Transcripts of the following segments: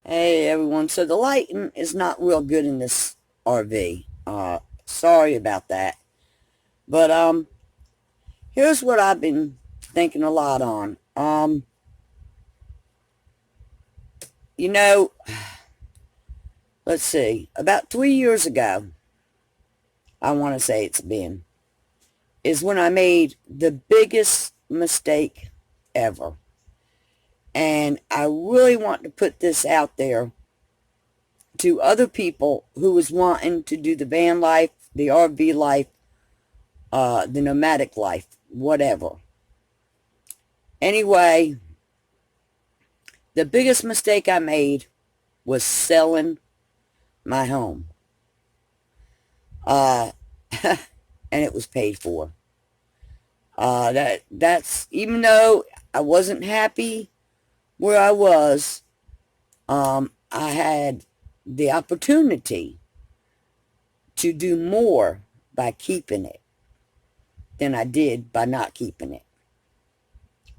Hey everyone, so the lighting is not real good in this RV. Sorry about that. But here's what I've been thinking a lot on. You know, let's see, about 3 years ago, I want to say it's been, is when I made the biggest mistake ever. And I really want to put this out there to other people who was wanting to do the van life, the RV life, the nomadic life, whatever. Anyway, the biggest mistake I made was selling my home. Uh, and it was paid for. That's even though I wasn't happy where I was, I had the opportunity to do more by keeping it than I did by not keeping it.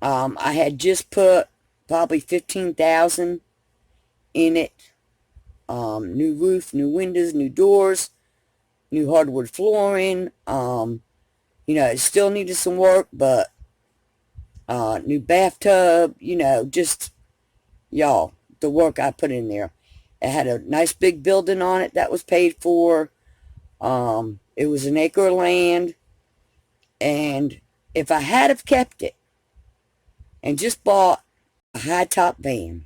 I had just put probably 15,000 in it. New roof, new windows, new doors, new hardwood flooring. It still needed some work, but new bathtub, just y'all, the work I put in there. It had a nice big building on it that was paid for. It was an acre of land, and if I had have kept it and just bought a high top van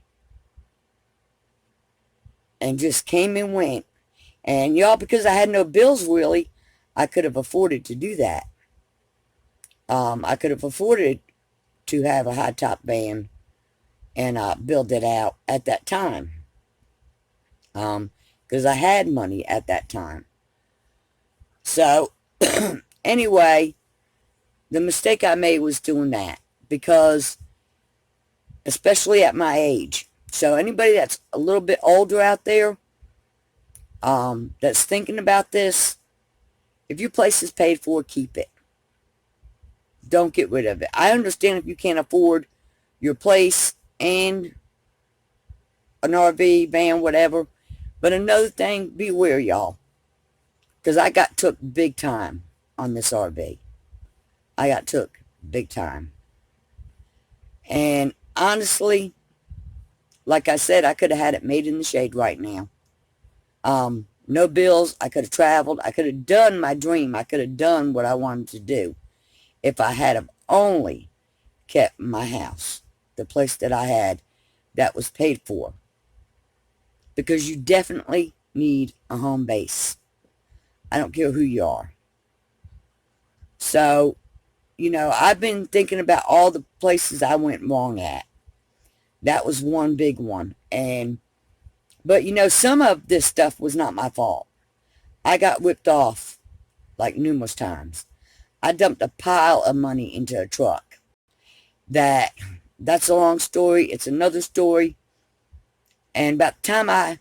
and just came and went, and y'all, because I had no bills really, I could have afforded to do that. I could have afforded to have a high top van and build it out at that time. Because I had money at that time. So, anyway, the mistake I made was doing that. Because, especially at my age. So, anybody that's a little bit older out there, that's thinking about this, if your place is paid for, keep it. Don't get rid of it. I understand if you can't afford your place and an RV, van, whatever. But another thing, beware, y'all. Because I got took big time on this RV. I got took big time. And honestly, like I said, I could have had it made in the shade right now. No bills. I could have traveled. I could have done my dream. I could have done what I wanted to do if I had have only kept my house, the place that I had that was paid for. Because you definitely need a home base. I don't care who you are. So, I've been thinking about all the places I went wrong at. That was one big one. But some of this stuff was not my fault. I got whipped off like numerous times. I dumped a pile of money into a truck. That's a long story. It's another story. And about the time I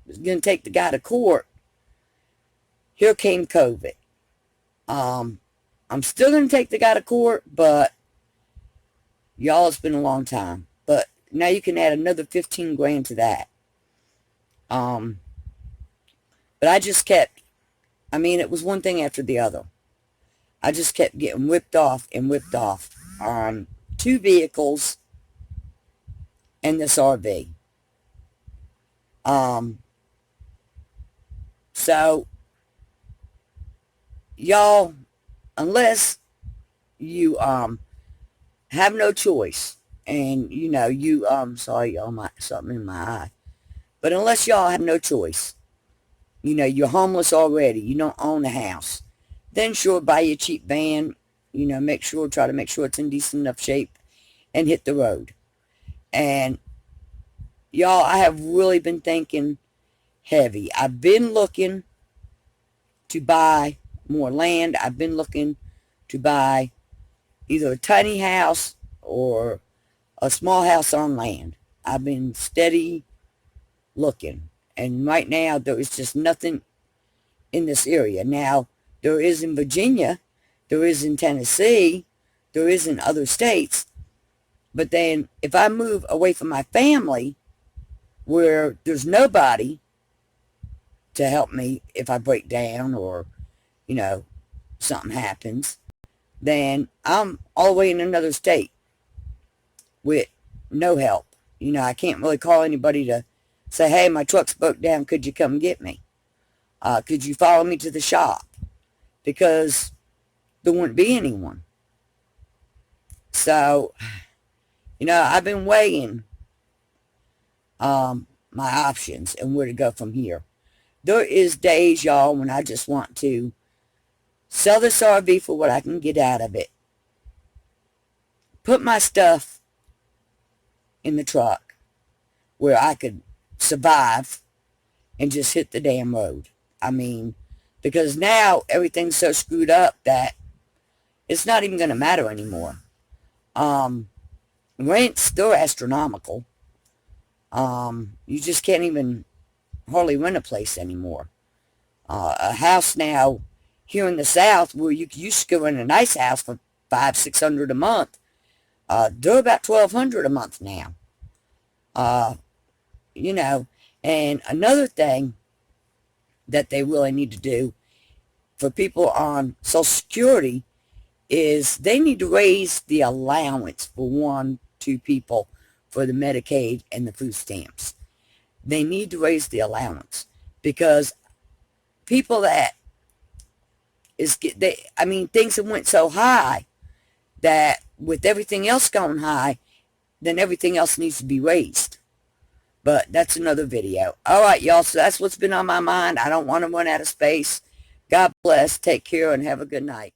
was going to take the guy to court, here came COVID. I'm still going to take the guy to court, but y'all, it's been a long time. But now you can add another 15 grand to that. But I just kept, it was one thing after the other. I just kept getting whipped off and whipped off on two vehicles and this RV. So, y'all, unless you have no choice, and sorry y'all, something in my eye, but unless y'all have no choice, you're homeless already, you don't own a house, then sure, buy you a cheap van, try to make sure it's in decent enough shape, and hit the road. And y'all, I have really been thinking heavy. I've been looking to buy more land. I've been looking to buy either a tiny house or a small house on land. I've been steady looking. And right now, there is just nothing in this area. Now, there is in Virginia, there is in Tennessee, there is in other states. But then, if I move away from my family, where there's nobody to help me if I break down or, you know, something happens, then I'm all the way in another state with no help. You know, I can't really call anybody to say, hey, my truck's broke down. Could you come get me? Could you follow me to the shop? Because there wouldn't be anyone. So, you know, I've been weighing my options and where to go from here. There is days, y'all, when I just want to sell this RV for what I can get out of it. Put my stuff in the truck where I could survive and just hit the damn road. I mean, because now everything's so screwed up that it's not even going to matter anymore. Rents, they're astronomical. You just can't even hardly rent a place anymore. A house now here in the South where you used to go in a nice house for $500-600 a month, they're about $1,200 a month now. You know, and another thing that they really need to do for people on Social Security is they need to raise the allowance for 1-2 people for the Medicaid and the food stamps. They need to raise the allowance because people that things have went so high that with everything else going high, then everything else needs to be raised. But that's another video. All right, y'all, so that's what's been on my mind. I don't want to run out of space. God bless. Take care and have a good night.